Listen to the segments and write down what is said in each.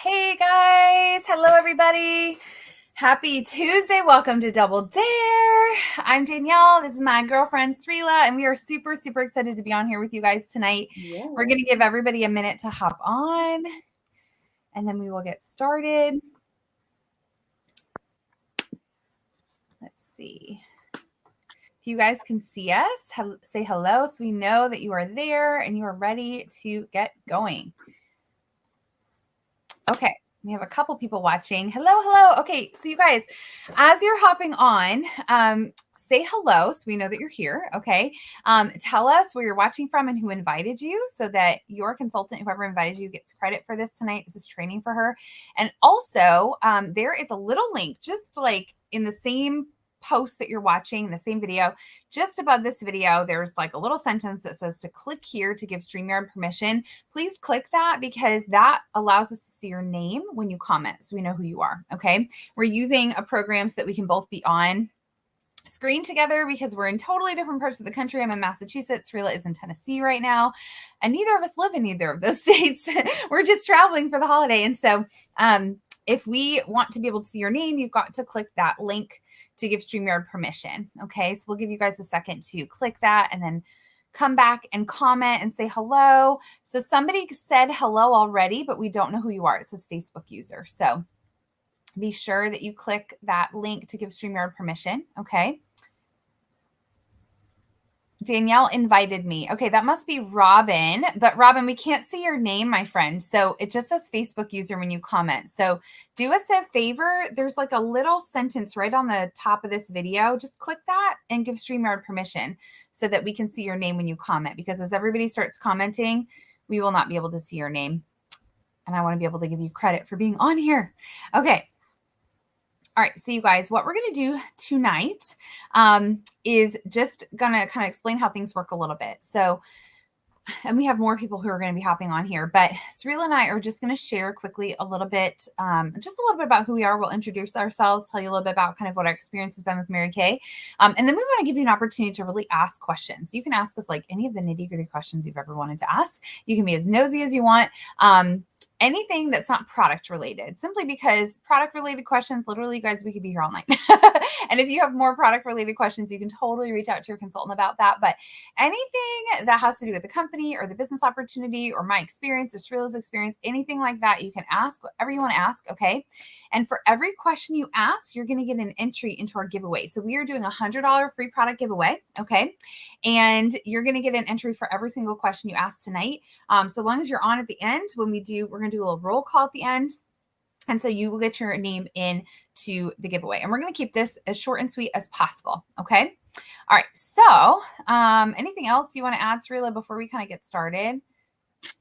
Hey guys, hello everybody. Happy Tuesday. Welcome to Double Dare. I'm Danielle. This is my girlfriend Srila, and we are super excited to be on here with you guys tonight. Yeah. We're going to give everybody a minute to hop on, and then we will get started. Let's see. If you guys can see us, say hello so we know that you are there and you are ready to get going. Okay. We have a couple people watching. Hello. Okay, so you guys, as you're hopping on, say hello so we know that you're here, okay? Tell us where you're watching from and who invited you so that your consultant, whoever invited you, gets credit for this tonight. This is training for her. And also, there is a little link just like in the same post that you're watching, the same video, just above this video, there's like a little sentence that says to click here to give StreamYard permission. Please click that because that allows us to see your name when you comment so we know who you are, okay? We're using a program so that we can both be on screen together because we're in totally different parts of the country. I'm in Massachusetts. Rila is in Tennessee right now. And neither of us live in either of those states. We're just traveling for the holiday. And so if we want to be able to see your name, you've got to click that link to give StreamYard permission. Okay, so we'll give you guys a second to click that and then come back and comment and say hello. So somebody said hello already, but we don't know who you are. It says Facebook user. So be sure that you click that link to give StreamYard permission. Okay. Danielle invited me. Okay, that must be Robin. But Robin, we can't see your name, my friend. So it just says Facebook user when you comment. So do us a favor. There's like a little sentence right on the top of this video. Just click that and give StreamYard permission so that we can see your name when you comment. Because as everybody starts commenting, we will not be able to see your name. And I want to be able to give you credit for being on here. Okay. All right, so you guys, what we're going to do tonight is just going to kind of explain how things work a little bit. So, and we have more people who are going to be hopping on here, but Srila and I are just going to share quickly a little bit, just a little bit about who we are. We'll introduce ourselves, tell you a little bit about kind of what our experience has been with Mary Kay. And then we want to give you an opportunity to really ask questions. You can ask us like any of the nitty-gritty questions you've ever wanted to ask. You can be as nosy as you want. Anything that's not product related, simply because product related questions, literally, guys, we could be here all night. And if you have more product related questions, you can totally reach out to your consultant about that. But anything that has to do with the company or the business opportunity or my experience or Srila's experience, anything like that, you can ask whatever you want to ask. Okay. And for every question you ask, you're going to get an entry into our giveaway. So we are doing $100 free product giveaway. Okay. And you're going to get an entry for every single question you ask tonight. So long as you're on at the end, when we're going to do a little roll call at the end. And so you will get your name in to the giveaway. And we're going to keep this as short and sweet as possible. Okay. All right. So anything else you want to add, Srila, before we kind of get started?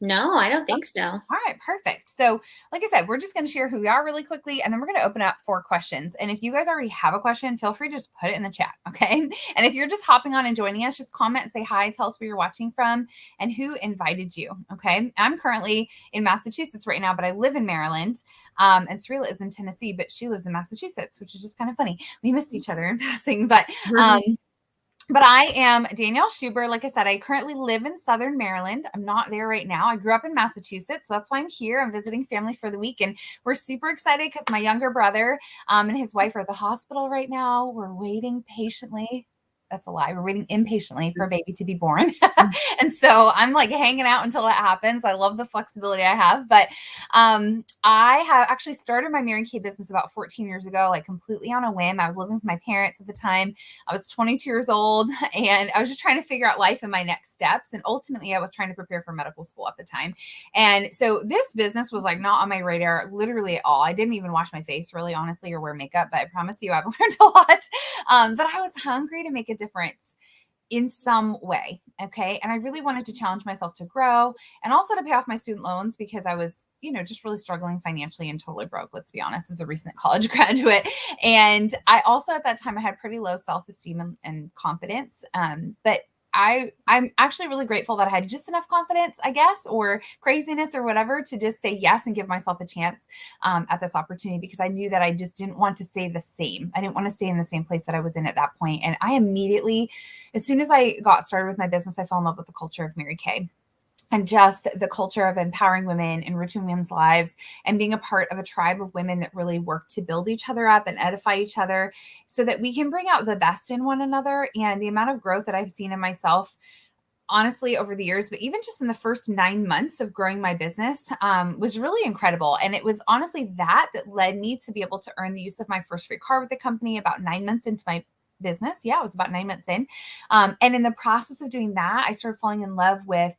No, I don't think so. All right, perfect. So like I said, we're just going to share who we are really quickly, and then we're going to open up for questions. And if you guys already have a question, feel free to just put it in the chat, okay? And if you're just hopping on and joining us, just comment and say hi, tell us where you're watching from and who invited you, okay? I'm currently in Massachusetts right now, but I live in Maryland. And Srila is in Tennessee, but she lives in Massachusetts, which is just kind of funny. We missed each other in passing, but I am Danielle Schubert. Like I said, I currently live in Southern Maryland. I'm not there right now. I grew up in Massachusetts, so that's why I'm here. I'm visiting family for the week, and we're super excited because my younger brother and his wife are at the hospital right now. We're waiting patiently. That's a lie. We're waiting impatiently for a baby to be born. And so I'm like hanging out until that happens. I love the flexibility I have. But I have actually started my Mary Kay business about 14 years ago, like completely on a whim. I was living with my parents at the time. I was 22 years old and I was just trying to figure out life and my next steps. And ultimately I was trying to prepare for medical school at the time. And so this business was like not on my radar literally at all. I didn't even wash my face really honestly or wear makeup, but I promise you I've learned a lot. But I was hungry to make a difference in some way. Okay. And I really wanted to challenge myself to grow and also to pay off my student loans because I was, just really struggling financially and totally broke, let's be honest, as a recent college graduate. And I also, at that time, I had pretty low self-esteem and confidence. But I'm actually really grateful that I had just enough confidence, I guess, or craziness or whatever to just say yes and give myself a chance at this opportunity because I knew that I just didn't want to stay the same. I didn't want to stay in the same place that I was in at that point. And I immediately, as soon as I got started with my business, I fell in love with the culture of Mary Kay. and just the culture of empowering women, enriching women's lives, and being a part of a tribe of women that really work to build each other up and edify each other so that we can bring out the best in one another. And the amount of growth that I've seen in myself, honestly, over the years, but even just in the first 9 months of growing my business, was really incredible. And it was honestly that led me to be able to earn the use of my first free car with the company about 9 months into my business. Yeah, it was about 9 months in. And in the process of doing that, I started falling in love with,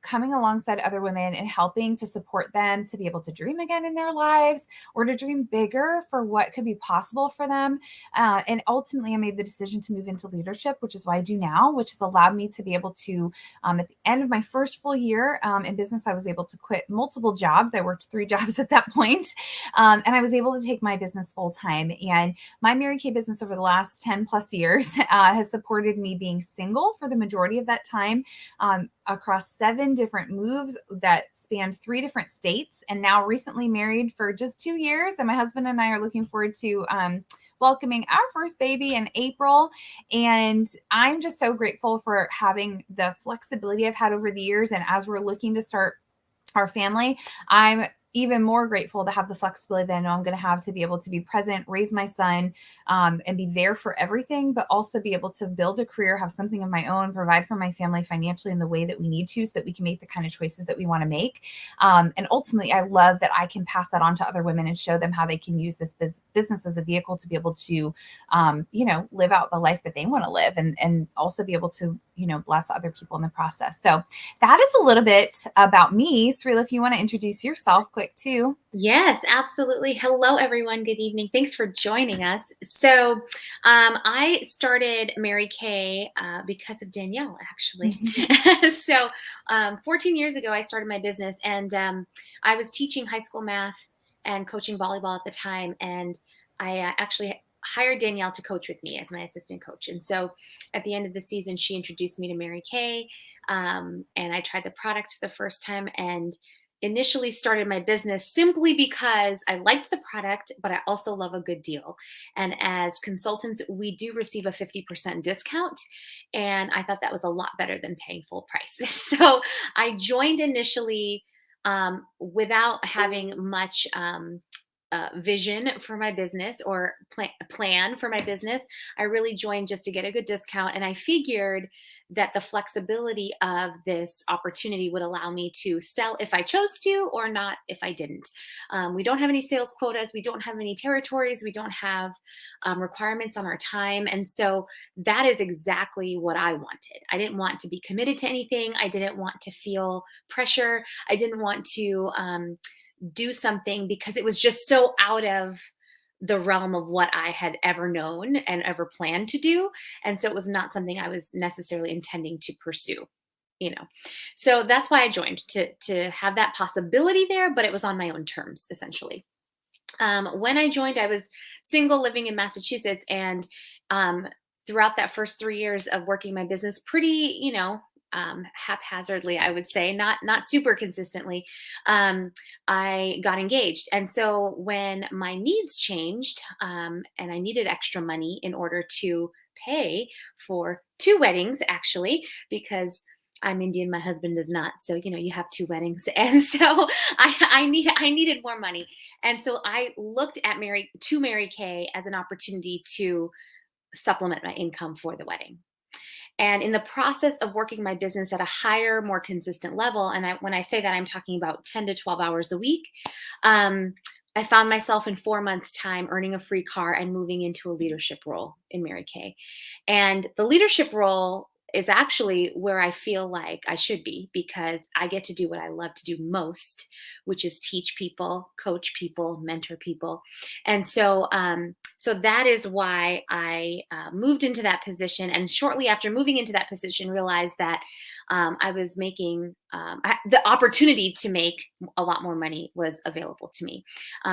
coming alongside other women and helping to support them to be able to dream again in their lives or to dream bigger for what could be possible for them. And ultimately, I made the decision to move into leadership, which is what I do now, which has allowed me to be able to, at the end of my first full year in business, I was able to quit multiple jobs. I worked 3 jobs at that point, and I was able to take my business full time. And my Mary Kay business over the last 10 plus years has supported me being single for the majority of that time, across 7 different moves that spanned 3 different states, and now recently married for just 2 years. And my husband and I are looking forward to welcoming our first baby in April. And I'm just so grateful for having the flexibility I've had over the years. And as we're looking to start our family, I'm even more grateful to have the flexibility that I know I'm going to have to be able to be present, raise my son, and be there for everything, but also be able to build a career, have something of my own, provide for my family financially in the way that we need to so that we can make the kind of choices that we want to make. And ultimately, I love that I can pass that on to other women and show them how they can use this business as a vehicle to be able to, live out the life that they want to live, and also be able to, bless other people in the process. So that is a little bit about me. Srila, if you want to introduce yourself quick too. Yes, absolutely. Hello, everyone. Good evening. Thanks for joining us. So, I started Mary Kay because of Danielle, actually. So, 14 years ago, I started my business, and I was teaching high school math and coaching volleyball at the time. And I actually hired Danielle to coach with me as my assistant coach. And so, at the end of the season, she introduced me to Mary Kay, and I tried the products for the first time, and initially started my business simply because I liked the product, but I also love a good deal. And as consultants, we do receive a 50% discount. And I thought that was a lot better than paying full price. So I joined initially without having much vision for my business or plan for my business. I really joined just to get a good discount. And I figured that the flexibility of this opportunity would allow me to sell if I chose to or not if I didn't. We don't have any sales quotas. We don't have any territories. We don't have requirements on our time. And so that is exactly what I wanted. I didn't want to be committed to anything. I didn't want to feel pressure. I didn't want to do something because it was just so out of the realm of what I had ever known and ever planned to do. And so it was not something I was necessarily intending to pursue, you know. So that's why I joined, to have that possibility there, but it was on my own terms, essentially. When I joined, I was single, living in Massachusetts, and throughout that first 3 years of working my business, pretty, haphazardly, I would say, not super consistently, I got engaged. And so when my needs changed, and I needed extra money in order to pay for 2 weddings, actually, because I'm Indian, my husband is not. So, you have 2 weddings. And so I needed more money. And so I looked at Mary Kay as an opportunity to supplement my income for the wedding. And in the process of working my business at a higher, more consistent level, and when I say that, I'm talking about 10 to 12 hours a week, I found myself in 4 months' time earning a free car and moving into a leadership role in Mary Kay. And the leadership role is actually where I feel like I should be, because I get to do what I love to do most, which is teach people, coach people, mentor people. And so that is why I moved into that position. And shortly after moving into that position, realized that I was making the opportunity to make a lot more money was available to me.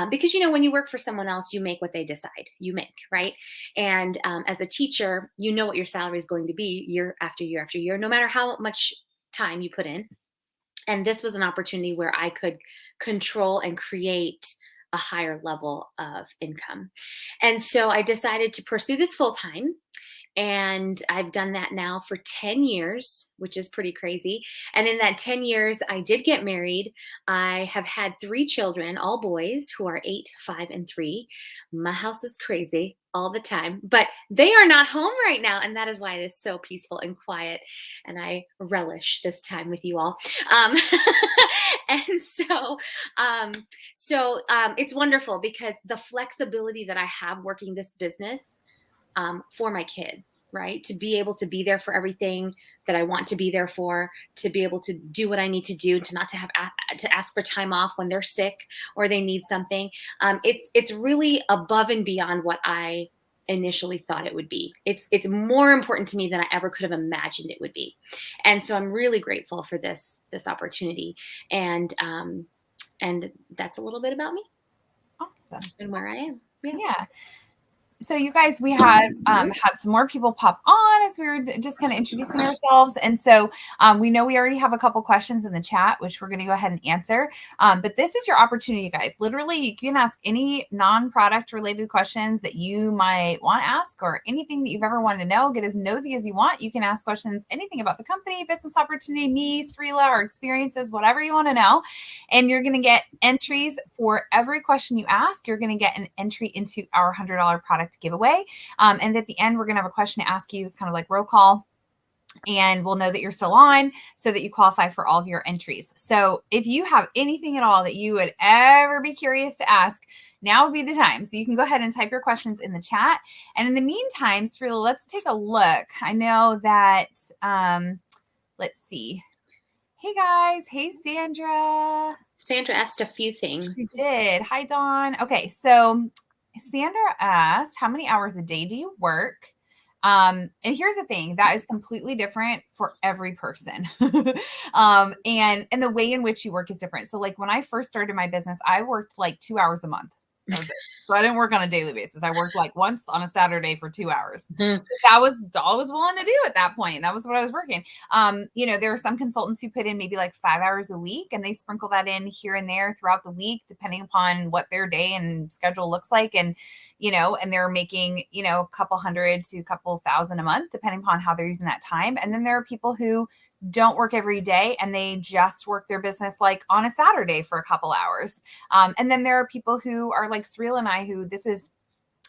Because, when you work for someone else, you make what they decide you make, right? And as a teacher, you know what your salary is going to be year after year after year, no matter how much time you put in. And this was an opportunity where I could control and create a higher level of income. And so I decided to pursue this full time. And I've done that now for 10 years, which is pretty crazy. And in that 10 years, I did get married. I have had 3 children, all boys, who are 8, 5, and 3. My house is crazy all the time, but they are not home right now. And that is why it is so peaceful and quiet. And I relish this time with you all. Um, and it's wonderful because the flexibility that I have working this business for my kids, right? To be able to be there for everything that I want to be there for, to be able to do what I need to do, to not to have to ask for time off when they're sick or they need something. It's really above and beyond what I initially thought it would be. It's more important to me than I ever could have imagined it would be, and so I'm really grateful for this opportunity. And that's a little bit about me. Awesome. And where I am. Yeah. So you guys, we had some more people pop on as we were just kind of introducing ourselves. And so we know we already have a couple questions in the chat, which we're going to go ahead and answer. But this is your opportunity, guys. Literally, you can ask any non-product related questions that you might want to ask, or anything that you've ever wanted to know. Get as nosy as you want. You can ask questions, anything about the company, business opportunity, me, Srila, our experiences, whatever you want to know. And you're going to get entries for every question you ask. You're going to get an entry into our $100 product giveaway. And at the end, we're going to have a question to ask you. It's kind of like roll call. And we'll know that you're still on so that you qualify for all of your entries. So if you have anything at all that you would ever be curious to ask, now would be the time. So you can go ahead and type your questions in the chat. And in the meantime, Srila, let's take a look. I know that, let's see. Hey guys. Hey, Sandra. Sandra asked a few things. She did. Hi, Dawn. Okay. So Sandra asked, how many hours a day do you work? And here's the thing, that is completely different for every person. And the way in which you work is different. So like when I first started my business, I worked like 2 hours a month. That was it. So I didn't work on a daily basis. I worked like once on a Saturday for 2 hours. Mm-hmm. That was all I was willing to do at that point. That was what I was working. There are some consultants who put in maybe like 5 hours a week, and they sprinkle that in here and there throughout the week, depending upon what their day and schedule looks like. And, and they're making, a couple hundred to a couple thousand a month, depending upon how they're using that time. And then there are people who don't work every day and they just work their business like on a Saturday for a couple hours. And then there are people who are like Srila and I, who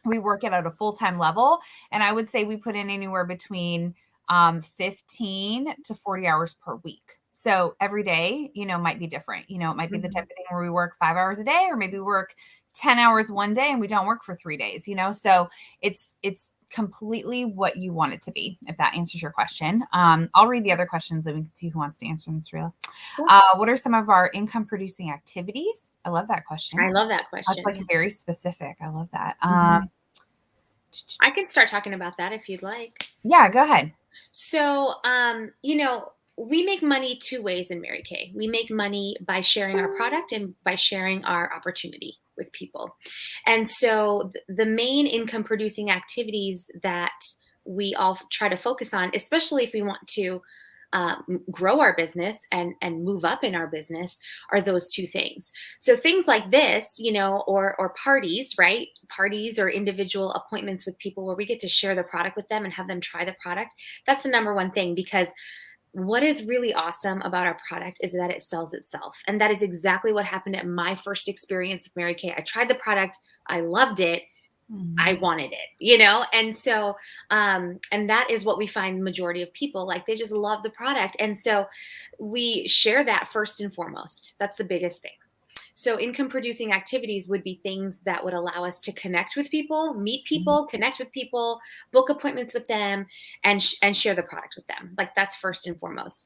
we work it at a full-time level. And I would say we put in anywhere between 15 to 40 hours per week. So every day, might be different. It might be the type of thing where we work 5 hours a day, or maybe we work 10 hours one day and we don't work for 3 days, so it's completely what you want it to be, if that answers your question. I'll read the other questions and we can see who wants to answer this, real. What are some of our income producing activities? I love that question. I love that question. That's like very specific. I love that. I can start talking about that if you'd like. Yeah, go ahead. So, we make money 2 ways in Mary Kay. We make money by sharing our product and by sharing our opportunity with people. And so the main income producing activities that we all try to focus on, especially if we want to grow our business and move up in our business, are those 2 things. So things like this, or parties, right? Parties or individual appointments with people where we get to share the product with them and have them try the product. That's the number one thing, because what is really awesome about our product is that it sells itself. And that is exactly what happened at my first experience with Mary Kay. I tried the product. I loved it. Mm-hmm. I wanted it, and so, and that is what we find the majority of people, like, they just love the product. And so we share that first and foremost. That's the biggest thing. So income producing activities would be things that would allow us to connect with people, meet people, connect with people, book appointments with them, and share the product with them. Like, that's first and foremost.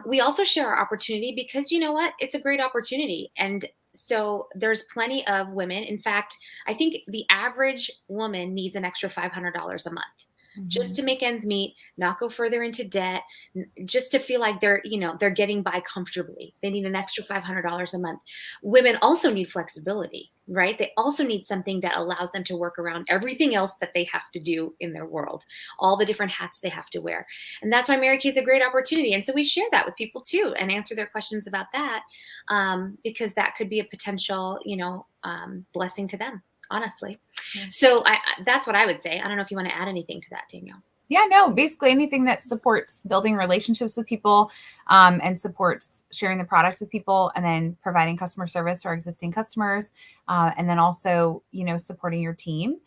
We also share our opportunity because, you know what? It's a great opportunity. And so there's plenty of women. In fact, I think the average woman needs an extra $500 a month. Just to make ends meet, not go further into debt, just to feel like they're getting by comfortably. They need an extra $500 a month. Women also need flexibility, right? They also need something that allows them to work around everything else that they have to do in their world, all the different hats they have to wear. And that's why Mary Kay is a great opportunity. And so we share that with people too, and answer their questions about that, because that could be a potential, blessing to them, honestly. Yeah. So that's what I would say. I don't know if you want to add anything to that, Danielle. Yeah, no, basically anything that supports building relationships with people, and supports sharing the product with people, and then providing customer service to our existing customers, and then also, supporting your team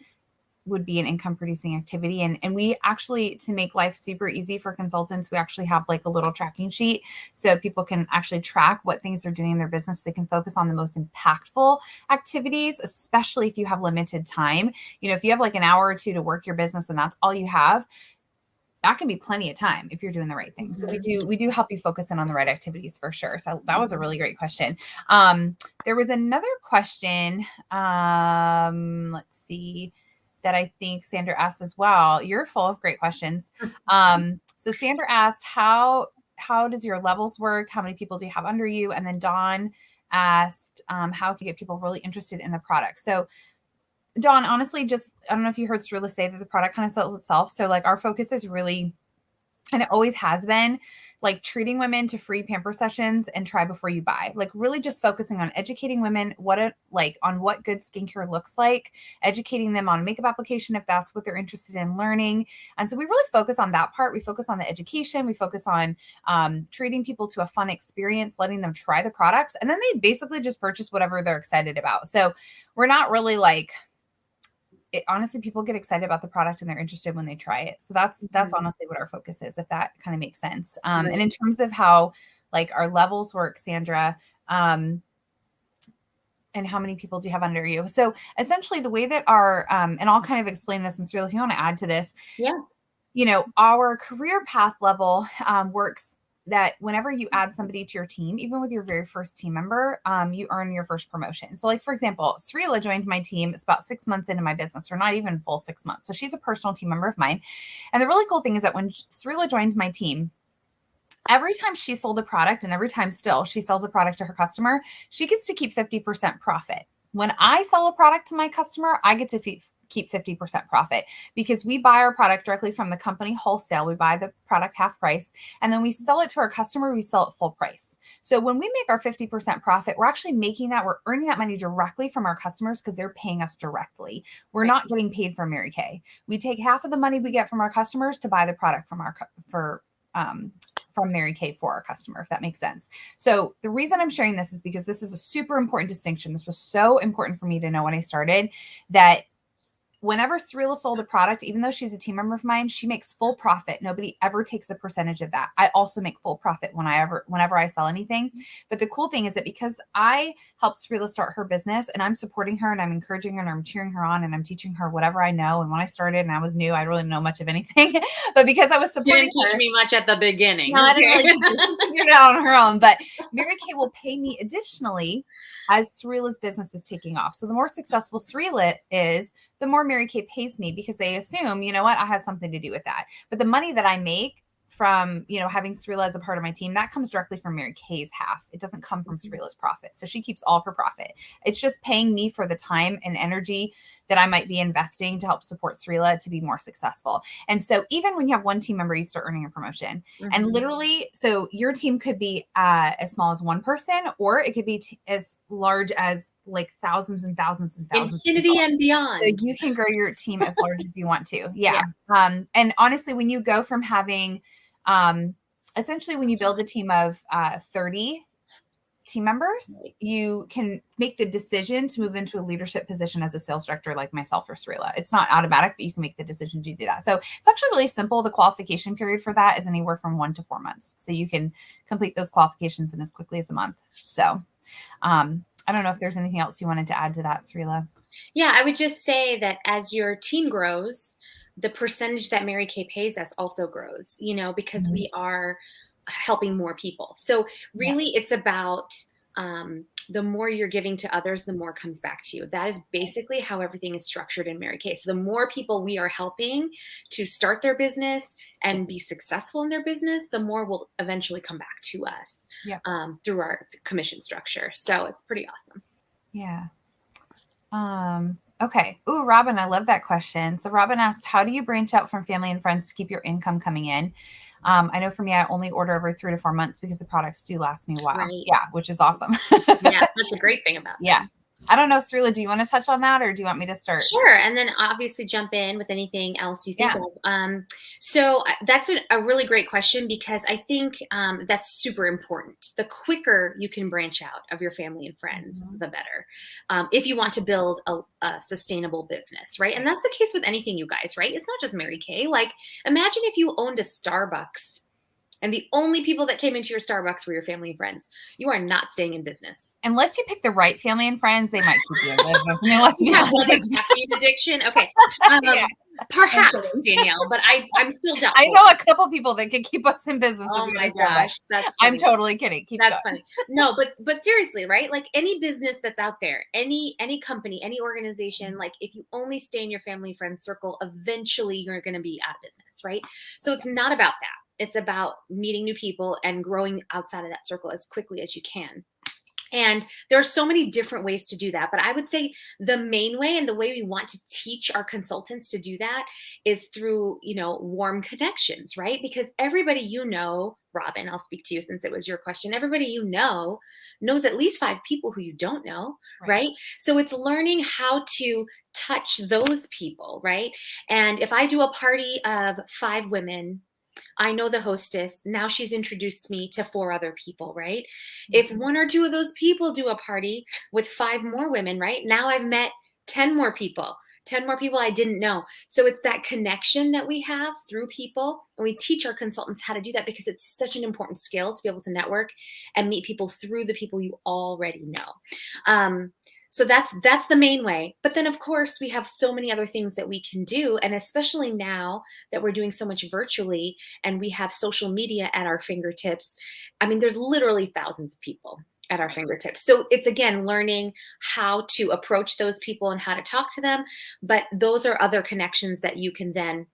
would be an income producing activity. And we actually, to make life super easy for consultants, we actually have like a little tracking sheet so people can actually track what things they're doing in their business. So they can focus on the most impactful activities, especially if you have limited time. If you have like an hour or two to work your business and that's all you have, that can be plenty of time if you're doing the right thing. So we do help you focus in on the right activities for sure. So that was a really great question. There was another question. Let's see, that I think Sandra asked as well. You're full of great questions. So Sandra asked, how does your levels work? How many people do you have under you? And then Dawn asked, how can you get people really interested in the product? So Dawn, honestly, just, I don't know if you heard Srila say that the product kind of sells itself. So like our focus is really, and it always has been, like treating women to free pamper sessions and try before you buy. Like really just focusing on educating women on what good skincare looks like, educating them on makeup application if that's what they're interested in learning. And so we really focus on that part. We focus on the education. We focus on treating people to a fun experience, letting them try the products, and then they basically just purchase whatever they're excited about. So we're not really like, honestly, people get excited about the product and they're interested when they try it. So that's honestly what our focus is, if that kind of makes sense. Right. And in terms of how like our levels work, Sandra, and how many people do you have under you? So essentially the way that our, and I'll kind of explain this, and Cyril, if you want to add to this, Yeah. Our career path level works that whenever you add somebody to your team, even with your very first team member, you earn your first promotion. So like, for example, Srila joined my team. It's about 6 months into my business, or not even full 6 months. So she's a personal team member of mine. And the really cool thing is that when Srila joined my team, every time she sold a product, and every time still she sells a product to her customer, she gets to keep 50% profit. When I sell a product to my customer, I get to keep 50% profit, because we buy our product directly from the company wholesale. We buy the product half price, and then we sell it to our customer. We sell it full price. So when we make our 50% profit, we're actually we're earning that money directly from our customers, because they're paying us directly. We're not getting paid from Mary Kay. We take half of the money we get from our customers to buy the product from Mary Kay for our customer, if that makes sense. So the reason I'm sharing this is because this is a super important distinction. This was so important for me to know when I started, that whenever Srila sold a product, even though she's a team member of mine, she makes full profit. Nobody ever takes a percentage of that. I also make full profit whenever I sell anything. But the cool thing is that because I helped Srila start her business, and I'm supporting her and I'm encouraging her and I'm cheering her on and I'm teaching her whatever I know. And when I started and I was new, I really didn't know much of anything, but because I was supporting You didn't teach me much at the beginning. No, I didn't really figured it out on her own. But Mary Kay will pay me additionally as Srila's business is taking off. So the more successful Srila is, the more Mary Kay pays me, because they assume, I have something to do with that. But the money that I make from, having Srila as a part of my team, that comes directly from Mary Kay's half. It doesn't come from Srila's profit. So she keeps all of her profit. It's just paying me for the time and energy that I might be investing to help support Srila to be more successful. And so even when you have one team member, you start earning a promotion. And literally, so your team could be as small as one person, or it could be as large as like thousands and thousands and thousands. Infinity and beyond. So you can grow your team as large as you want to. Yeah. And honestly, when you go from having, essentially when you build a team of 30 team members, you can make the decision to move into a leadership position as a sales director like myself or Srila. It's not automatic, but you can make the decision to do that. So it's actually really simple. The qualification period for that is anywhere from 1 to 4 months. So you can complete those qualifications in as quickly as a month. So I don't know if there's anything else you wanted to add to that, Srila. Yeah, I would just say that as your team grows, the percentage that Mary Kay pays us also grows, because we are helping more people. So really it's about the more you're giving to others, the more comes back to you. That is basically how everything is structured in Mary Kay. So the more people we are helping to start their business and be successful in their business, the more will eventually come back to us through our commission structure. So it's pretty awesome. Yeah. Okay. Ooh, Robin, I love that question. So Robin asked, how do you branch out from family and friends to keep your income coming in? I know for me, I only order every 3 to 4 months because the products do last me a while. Right. Yeah, which is awesome. Yeah, that's a great thing about that. Yeah. I don't know, Srila, do you want to touch on that or do you want me to start? Sure. And then obviously jump in with anything else you think of. So that's a really great question, because I think that's super important. The quicker you can branch out of your family and friends, the better. If you want to build a sustainable business, right? And that's the case with anything, you guys, right? It's not just Mary Kay. Like, imagine if you owned a Starbucks and the only people that came into your Starbucks were your family and friends. You are not staying in business. Unless you pick the right family and friends, they might keep you in business. I mean, let's be Yeah, like honest. caffeine addiction. Okay. Perhaps, Danielle, but I'm still doubtful. I know a couple people that could keep us in business. Oh my gosh, that's funny. I'm totally kidding. That's funny. No, but seriously, right? Like, any business that's out there, any company, any organization, like, if you only stay in your family friend circle, eventually you're going to be out of business, right? So it's not about that. It's about meeting new people and growing outside of that circle as quickly as you can. And there are so many different ways to do that. But I would say the main way, and the way we want to teach our consultants to do that, is through, warm connections, right? Because everybody, Robin, I'll speak to you since it was your question. Everybody knows at least 5 people who you don't know, right? So it's learning how to touch those people, right? And if I do a party of 5 women, I know the hostess. Now she's introduced me to 4 other people, right? If 1 or 2 of those people do a party with 5 more women, right? Now I've met 10 more people. 10 more people I didn't know. So it's that connection that we have through people. And we teach our consultants how to do that, because it's such an important skill to be able to network and meet people through the people you already know. So that's the main way. But then, of course, we have so many other things that we can do. And especially now that we're doing so much virtually and we have social media at our fingertips, I mean, there's literally thousands of people at our fingertips. So it's, again, learning how to approach those people and how to talk to them. But those are other connections that you can then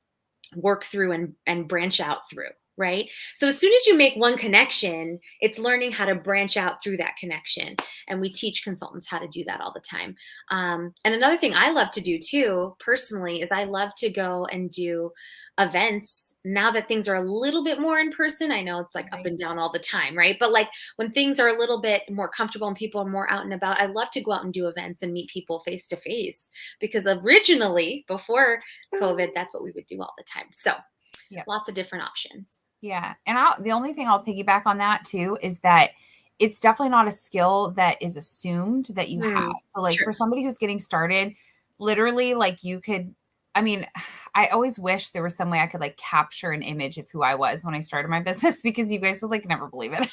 work through and branch out through. Right? So as soon as you make one connection, it's learning how to branch out through that connection. And we teach consultants how to do that all the time. And another thing I love to do too, personally, is I love to go and do events now that things are a little bit more in person. I know it's like up and down all the time, right? But like, when things are a little bit more comfortable and people are more out and about, I love to go out and do events and meet people face to face, because originally, before COVID, that's what we would do all the time. So lots of different options. Yeah. And the only thing I'll piggyback on that too is that it's definitely not a skill that is assumed that you have. So like, for somebody who's getting started, literally, like, I always wish there was some way I could like capture an image of who I was when I started my business, because you guys would like never believe it.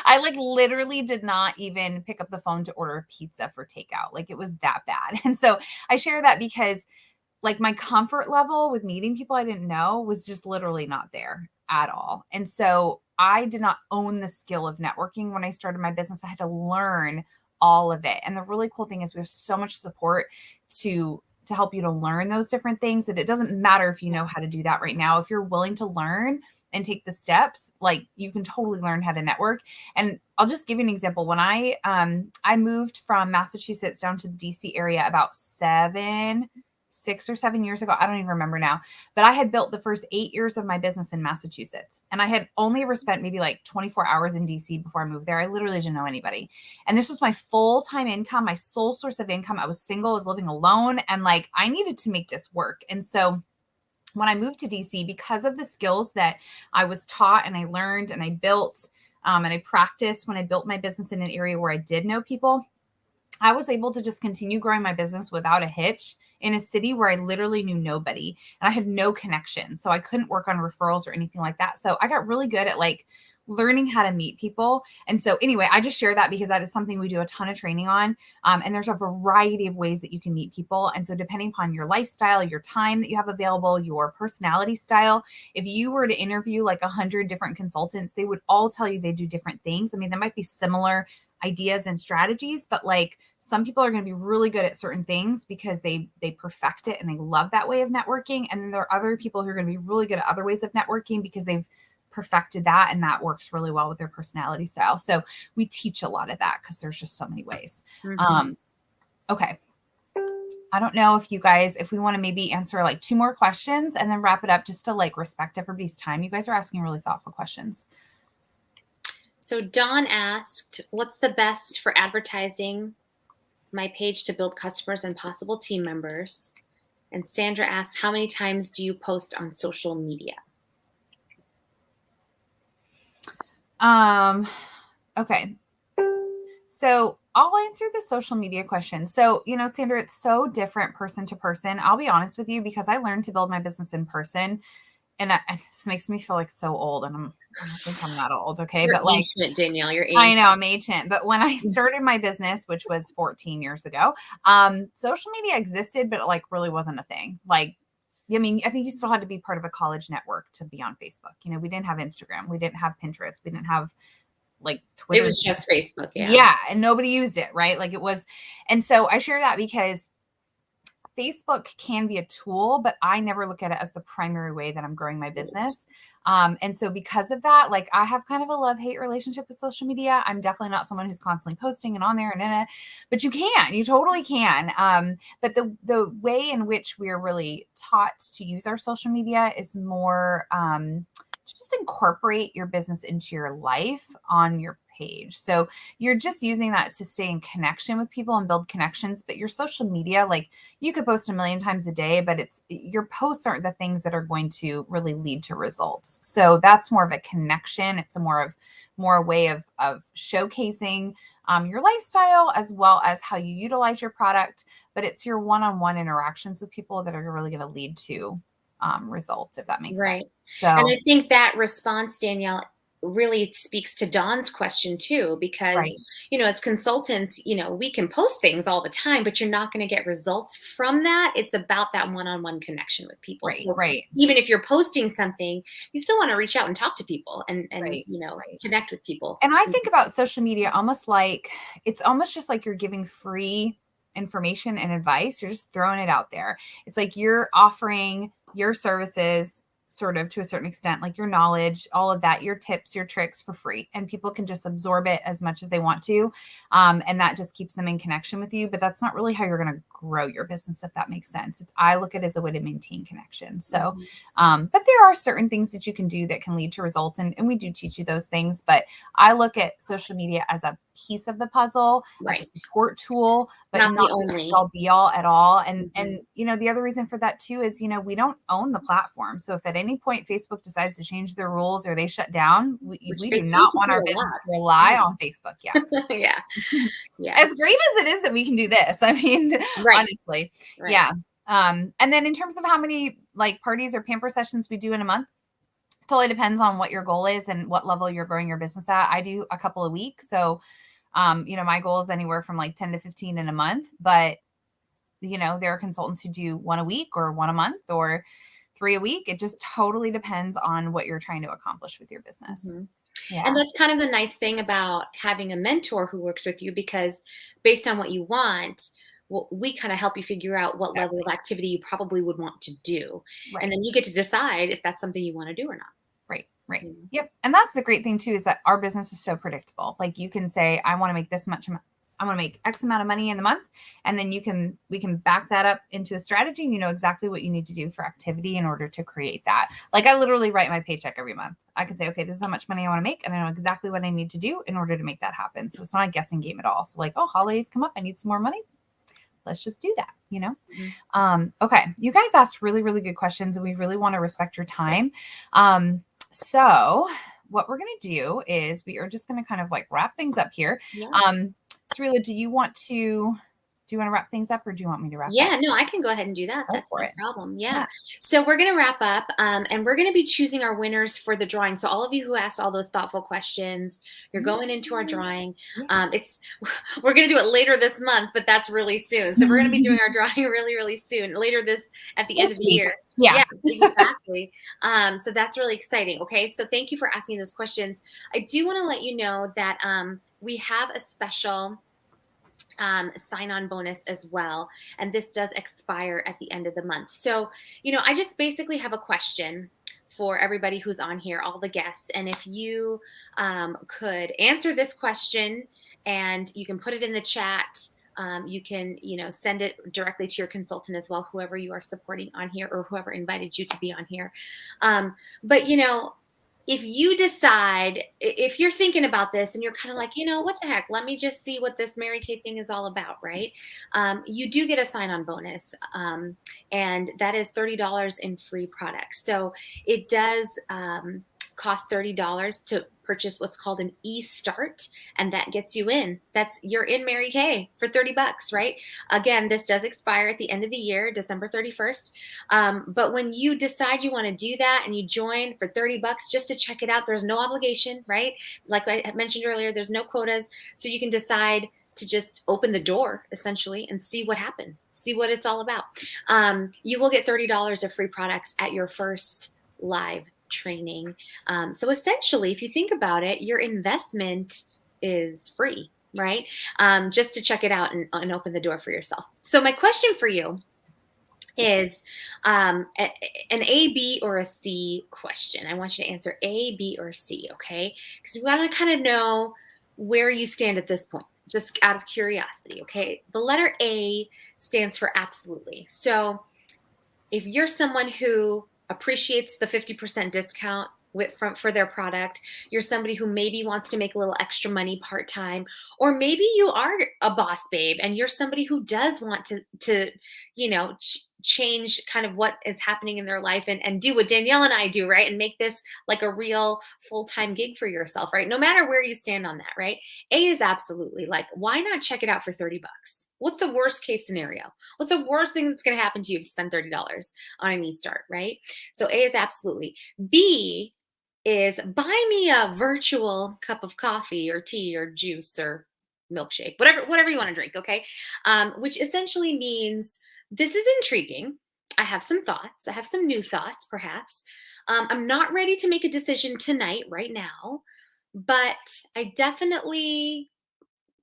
I like literally did not even pick up the phone to order a pizza for takeout. Like, it was that bad. And so I share that because, like, my comfort level with meeting people I didn't know was just literally not there at all. And so I did not own the skill of networking when I started my business. I had to learn all of it. And the really cool thing is we have so much support to help you to learn those different things, that it doesn't matter if you know how to do that right now. If you're willing to learn and take the steps, like, you can totally learn how to network. And I'll just give you an example. When I moved from Massachusetts down to the DC area about 6 or 7 years ago. I don't even remember now, but I had built the first 8 years of my business in Massachusetts. And I had only ever spent maybe like 24 hours in DC before I moved there. I literally didn't know anybody. And this was my full-time income, my sole source of income. I was single, I was living alone, and like, I needed to make this work. And so when I moved to DC, because of the skills that I was taught and I learned and I built and I practiced when I built my business in an area where I did know people, I was able to just continue growing my business without a hitch in a city where I literally knew nobody and I had no connection. So I couldn't work on referrals or anything like that. So I got really good at like learning how to meet people. And so anyway, I just share that because that is something we do a ton of training on. And there's a variety of ways that you can meet people. And so depending upon your lifestyle, your time that you have available, your personality style, if you were to interview like 100 different consultants, they would all tell you they do different things. I mean, there might be similar ideas and strategies, but like some people are going to be really good at certain things because they perfect it and they love that way of networking. And then there are other people who are going to be really good at other ways of networking because they've perfected that and that works really well with their personality style. So we teach a lot of that because there's just so many ways. Okay. I don't know if you guys, if we want to maybe answer like 2 more questions and then wrap it up just to like respect everybody's time. You guys are asking really thoughtful questions. So Dawn asked, what's the best for advertising my page to build customers and possible team members. And Sandra asked, how many times do you post on social media? Okay. So I'll answer the social media question. So, Sandra, it's so different person to person. I'll be honest with you, because I learned to build my business in person. And this makes me feel like so old. And I don't think I'm that old. Okay. You're But like, ancient, Danielle. You're I ancient. know I'm ancient. But when I started my business, which was 14 years ago, social media existed, but it like really wasn't a thing. Like, I mean, I think you still had to be part of a college network to be on Facebook. We didn't have Instagram. We didn't have Pinterest. We didn't have like Twitter. It was just Facebook. Yeah. And nobody used it, right? Like it was. And so I share that because Facebook can be a tool, but I never look at it as the primary way that I'm growing my business. And so because of that, like I have kind of a love-hate relationship with social media. I'm definitely not someone who's constantly posting and on there and in it, but you totally can. But the way in which we're really taught to use our social media is more, just incorporate your business into your life on your page. So you're just using that to stay in connection with people and build connections. But your social media, like you could post a million times a day, but your posts aren't the things that are going to really lead to results. So that's more of a connection. It's more a way of showcasing your lifestyle as well as how you utilize your product. But it's your one-on-one interactions with people that are really going to lead to results, if that makes sense. So, and I think that response, Danielle, really speaks to Dawn's question too, because, right. As consultants, we can post things all the time, but you're not going to get results from that. It's about that one-on-one connection with people. Right, so right. Even if you're posting something, you still want to reach out and talk to people and Right, connect with people. And I think about social media almost like it's almost just like you're giving free information and advice. You're just throwing it out there. It's like you're offering your services sort of to a certain extent, like your knowledge, all of that, your tips, your tricks for free. And people can just absorb it as much as they want to. And that just keeps them in connection with you. But that's not really how you're going to grow your business, if that makes sense. I look at it as a way to maintain connection. So, but there are certain things that you can do that can lead to results. And we do teach you those things. But I look at social media as a piece of the puzzle, as a support tool, but not the only be all at all. And the other reason for that too is, we don't own the platform. So if at any point Facebook decides to change their rules or they shut down, we do not want our business to rely on Facebook. Yeah. As great as it is that we can do this, I mean, honestly, yeah. And then in terms of how many like parties or pamper sessions we do in a month, totally depends on what your goal is and what level you're growing your business at. I do a couple a week. So, my goal is anywhere from like 10 to 15 in a month, but there are consultants who do one a week or one a month or 3 a week. It just totally depends on what you're trying to accomplish with your business. Yeah. And that's kind of the nice thing about having a mentor who works with you, because based on what you want, we kind of help you figure out what level of activity you probably would want to do. And then you get to decide if that's something you want to do or not. Right. Yep. And that's the great thing too, is that our business is so predictable. Like you can say, I want to make this much, I want to make X amount of money in the month. And then we can back that up into a strategy, and you know exactly what you need to do for activity in order to create that. Like I literally write my paycheck every month. I can say, okay, this is how much money I want to make. And I know exactly what I need to do in order to make that happen. So it's not a guessing game at all. So like, oh, holidays come up, I need some more money. Let's just do that, Okay. You guys asked really, really good questions, and we really want to respect your time. So what we're going to do is we are just going to kind of like wrap things up here. Sarila, do you want to wrap things up, or do you want me to wrap up? Yeah, no, I can go ahead and do that. That's no problem. Yeah. So we're going to wrap up, and we're going to be choosing our winners for the drawing. So all of you who asked all those thoughtful questions, you're going into our drawing. We're going to do it later this month, but that's really soon. So we're going to be doing our drawing really, really soon, later at the end of the year. Yeah, exactly. So that's really exciting. Okay. So thank you for asking those questions. I do want to let you know that we have a special sign-on bonus as well. And this does expire at the end of the month. So, I just basically have a question for everybody who's on here, all the guests. And if you could answer this question, and you can put it in the chat, you can, send it directly to your consultant as well, whoever you are supporting on here or whoever invited you to be on here. But, if you decide, if you're thinking about this and you're kind of like, what the heck, let me just see what this Mary Kay thing is all about, right? You do get a sign-on bonus, and that is $30 in free products. So it does cost $30 to purchase what's called an e-start, and that gets you in. You're in Mary Kay for $30, right? Again, this does expire at the end of the year, December 31st. But when you decide you want to do that and you join for $30 just to check it out, there's no obligation, right? Like I mentioned earlier, there's no quotas, so you can decide to just open the door essentially and see what happens, see what it's all about. You will get $30 of free products at your first live training. So essentially, if you think about it, your investment is free, right? Just to check it out and open the door for yourself. So my question for you is an A, B, or a C question. I want you to answer A, B, or C, okay? Because we want to kind of know where you stand at this point, just out of curiosity, okay? The letter A stands for absolutely. So if you're someone who appreciates the 50% discount for their product, you're somebody who maybe wants to make a little extra money part-time, or maybe you are a boss babe and you're somebody who does want to change kind of what is happening in their life and do what Danielle and I do, right? And make this like a real full-time gig for yourself, right? No matter where you stand on that, right? A is absolutely, like, why not check it out for $30? What's the worst case scenario? What's the worst thing that's going to happen to you if you spend $30 on an e-start, right? So A is absolutely. B is buy me a virtual cup of coffee or tea or juice or milkshake, whatever you want to drink, okay? Which essentially means this is intriguing. I have some thoughts. I have some new thoughts, perhaps. I'm not ready to make a decision tonight, right now, but I definitely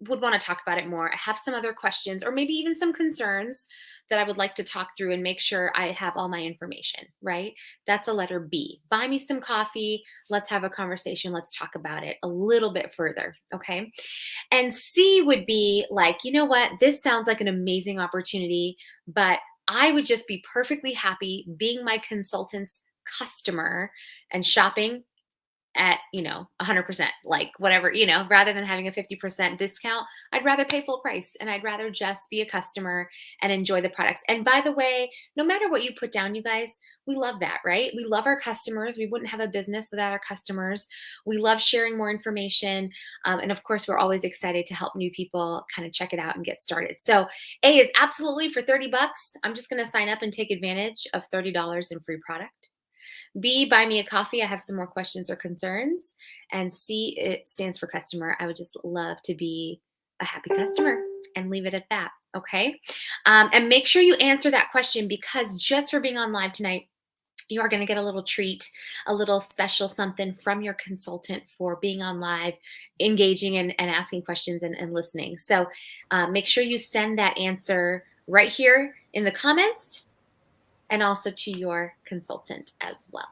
would want to talk about it more. I have some other questions or maybe even some concerns that I would like to talk through and make sure I have all my information, right? That's a letter B. Buy me some coffee. Let's have a conversation. Let's talk about it a little bit further, okay? And C would be like, you know what? This sounds like an amazing opportunity, but I would just be perfectly happy being my consultant's customer and shopping at 100%, like whatever, rather than having a 50% discount. I'd rather pay full price, and I'd rather just be a customer and enjoy the products. And by the way, no matter what you put down, you guys, we love that, right? We love our customers. We wouldn't have a business without our customers. We love sharing more information, and of course, we're always excited to help new people kind of check it out and get started. So A is absolutely for $30. I'm just going to sign up and take advantage of $30 in free product. B, buy me a coffee. I have some more questions or concerns. And C, it stands for customer. I would just love to be a happy customer and leave it at that. Okay. And make sure you answer that question, because just for being on live tonight, you are going to get a little treat, a little special something from your consultant for being on live, engaging and asking questions and listening. So make sure you send that answer right here in the comments, and also to your consultant as well.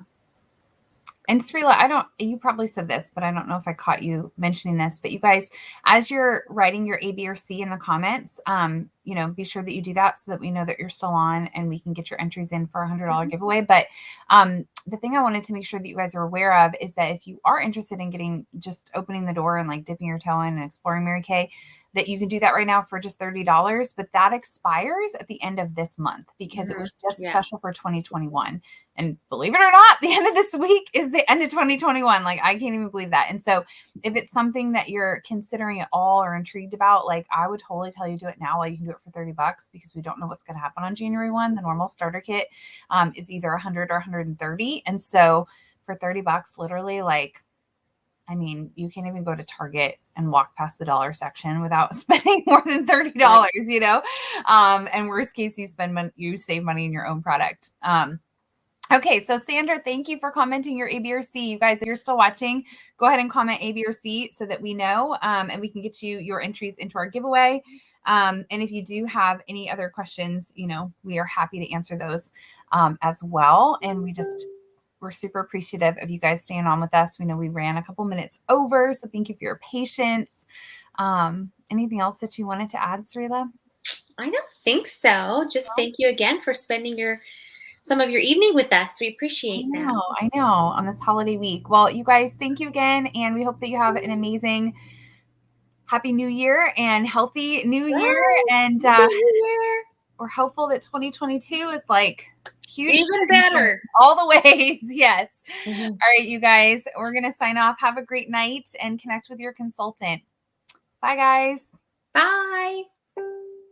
And Srila, you probably said this, but I don't know if I caught you mentioning this, but you guys, as you're writing your A, B, or C in the comments, be sure that you do that so that we know that you're still on and we can get your entries in for a $100 giveaway. But the thing I wanted to make sure that you guys are aware of is that if you are interested in just opening the door and like dipping your toe in and exploring Mary Kay, that you can do that right now for just $30, but that expires at the end of this month because it was just special for 2021. And believe it or not, the end of this week is the end of 2021. Like, I can't even believe that. And so if it's something that you're considering at all or intrigued about, like, I would totally tell you do it now while you can do it for $30, because we don't know what's going to happen on January 1. The normal starter kit is either 100 or 130. And so for $30, literally, like, I mean, you can't even go to Target and walk past the dollar section without spending more than $30, and worst case, you save money in your own product. Okay, so Sandra, thank you for commenting your A, B, or C. You guys, if you're still watching, go ahead and comment A, B, or C so that we know, and we can get you your entries into our giveaway. And if you do have any other questions, we are happy to answer those as well. And we're super appreciative of you guys staying on with us. We know we ran a couple minutes over, so thank you for your patience. Anything else that you wanted to add, Srila? I don't think so. Just thank you again for spending your some of your evening with us. We appreciate that. I know, on this holiday week. Well, you guys, thank you again. And we hope that you have an amazing Happy New Year and healthy New Year. And we're hopeful that 2022 is like huge. Even better. All the ways. Yes. Mhm. All right, you guys, we're going to sign off. Have a great night and connect with your consultant. Bye, guys. Bye.